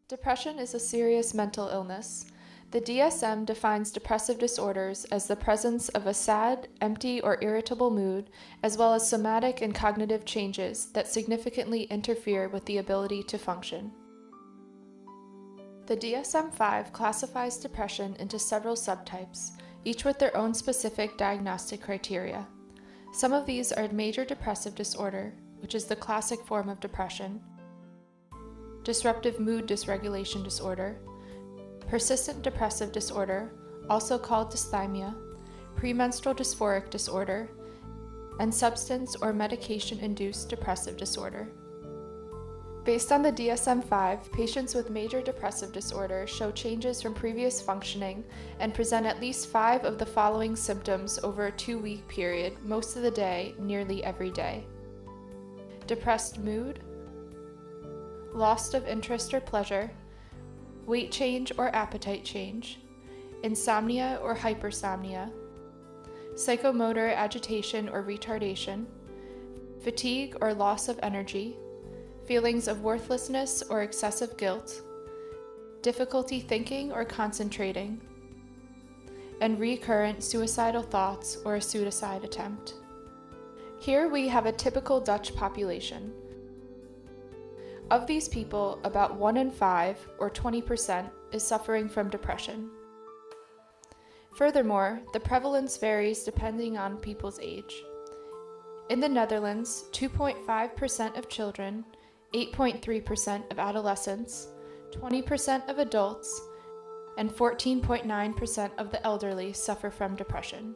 Depression is a serious mental illness. The DSM defines depressive disorders as the presence of a sad, empty, or irritable mood, as well as somatic and cognitive changes that significantly interfere with the ability to function. The DSM-5 classifies depression into several subtypes, each with their own specific diagnostic criteria. Some of these are major depressive disorder, which is the classic form of depression, disruptive mood dysregulation disorder, persistent depressive disorder, also called dysthymia, premenstrual dysphoric disorder, and substance or medication-induced depressive disorder. Based on the DSM-5, patients with major depressive disorder show changes from previous functioning and present at least 5 of the following symptoms over a 2-week period, most of the day, nearly every day. Depressed mood, loss of interest or pleasure, weight change or appetite change, insomnia or hypersomnia, psychomotor agitation or retardation, fatigue or loss of energy, feelings of worthlessness or excessive guilt, difficulty thinking or concentrating, and recurrent suicidal thoughts or a suicide attempt. Here we have a typical Dutch population. Of these people, about 1 in 5, or 20%, is suffering from depression. Furthermore, the prevalence varies depending on people's age. In the Netherlands, 2.5% of children, 8.3% of adolescents, 20% of adults, and 14.9% of the elderly suffer from depression.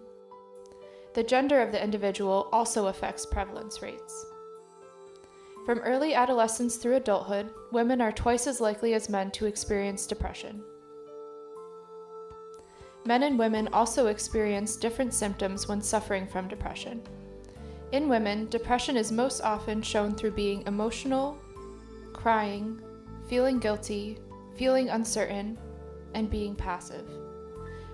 The gender of the individual also affects prevalence rates. From early adolescence through adulthood, women are twice as likely as men to experience depression. Men and women also experience different symptoms when suffering from depression. In women, depression is most often shown through being emotional, crying, feeling guilty, feeling uncertain, and being passive.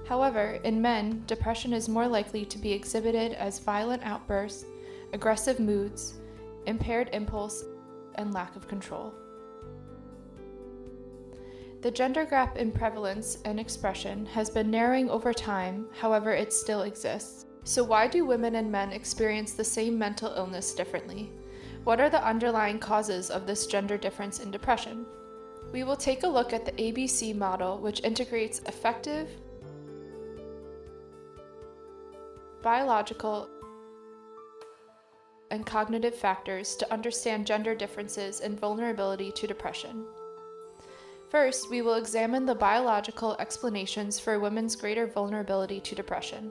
However, in men, depression is more likely to be exhibited as violent outbursts, aggressive moods, impaired impulse, and lack of control. The gender gap in prevalence and expression has been narrowing over time, however it still exists. So why do women and men experience the same mental illness differently? What are the underlying causes of this gender difference in depression? We will take a look at the ABC model, which integrates affective, biological, and cognitive factors to understand gender differences and vulnerability to depression. First, we will examine the biological explanations for women's greater vulnerability to depression.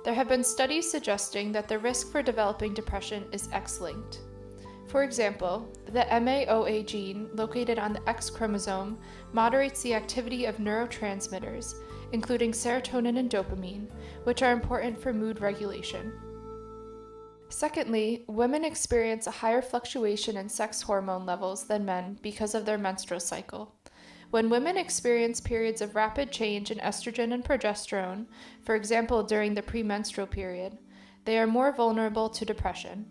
There have been studies suggesting that the risk for developing depression is X-linked. For example, the MAOA gene located on the X chromosome moderates the activity of neurotransmitters, including serotonin and dopamine, which are important for mood regulation. Secondly, women experience a higher fluctuation in sex hormone levels than men because of their menstrual cycle. When women experience periods of rapid change in estrogen and progesterone, for example during the premenstrual period, they are more vulnerable to depression.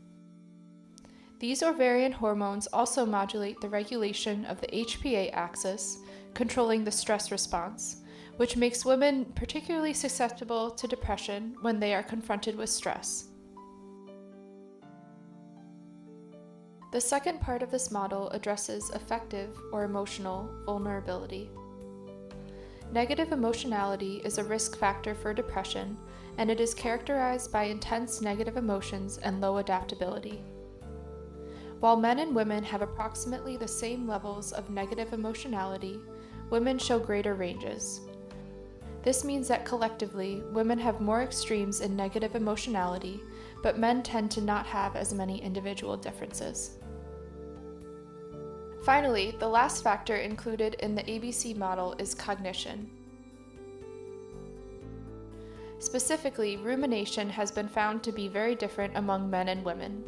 These ovarian hormones also modulate the regulation of the HPA axis, controlling the stress response, which makes women particularly susceptible to depression when they are confronted with stress. The second part of this model addresses affective or emotional vulnerability. Negative emotionality is a risk factor for depression, and it is characterized by intense negative emotions and low adaptability. While men and women have approximately the same levels of negative emotionality, women show greater ranges. This means that collectively, women have more extremes in negative emotionality, but men tend to not have as many individual differences. Finally, the last factor included in the ABC model is cognition. Specifically, rumination has been found to be very different among men and women.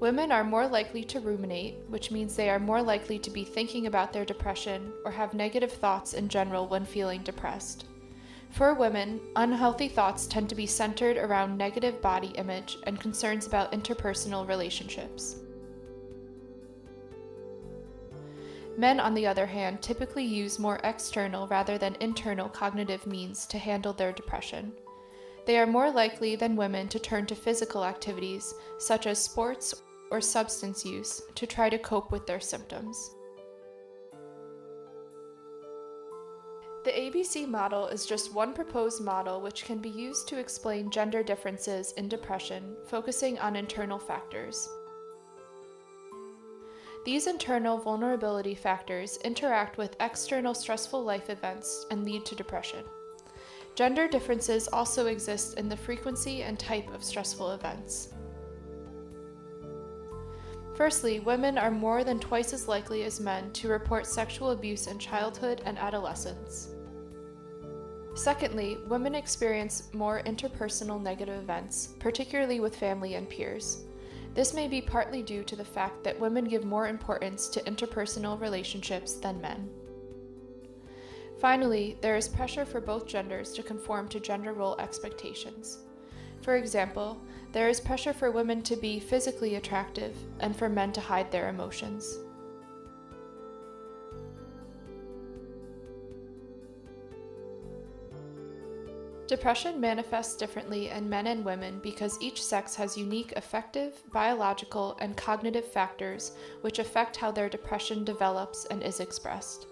Women are more likely to ruminate, which means they are more likely to be thinking about their depression or have negative thoughts in general when feeling depressed. For women, unhealthy thoughts tend to be centered around negative body image and concerns about interpersonal relationships. Men, on the other hand, typically use more external rather than internal cognitive means to handle their depression. They are more likely than women to turn to physical activities, such as sports or substance use, to try to cope with their symptoms. The ABC model is just one proposed model which can be used to explain gender differences in depression, focusing on internal factors. These internal vulnerability factors interact with external stressful life events and lead to depression. Gender differences also exist in the frequency and type of stressful events. Firstly, women are more than twice as likely as men to report sexual abuse in childhood and adolescence. Secondly, women experience more interpersonal negative events, particularly with family and peers. This may be partly due to the fact that women give more importance to interpersonal relationships than men. Finally, there is pressure for both genders to conform to gender role expectations. For example, there is pressure for women to be physically attractive and for men to hide their emotions. Depression manifests differently in men and women because each sex has unique affective, biological, and cognitive factors which affect how their depression develops and is expressed.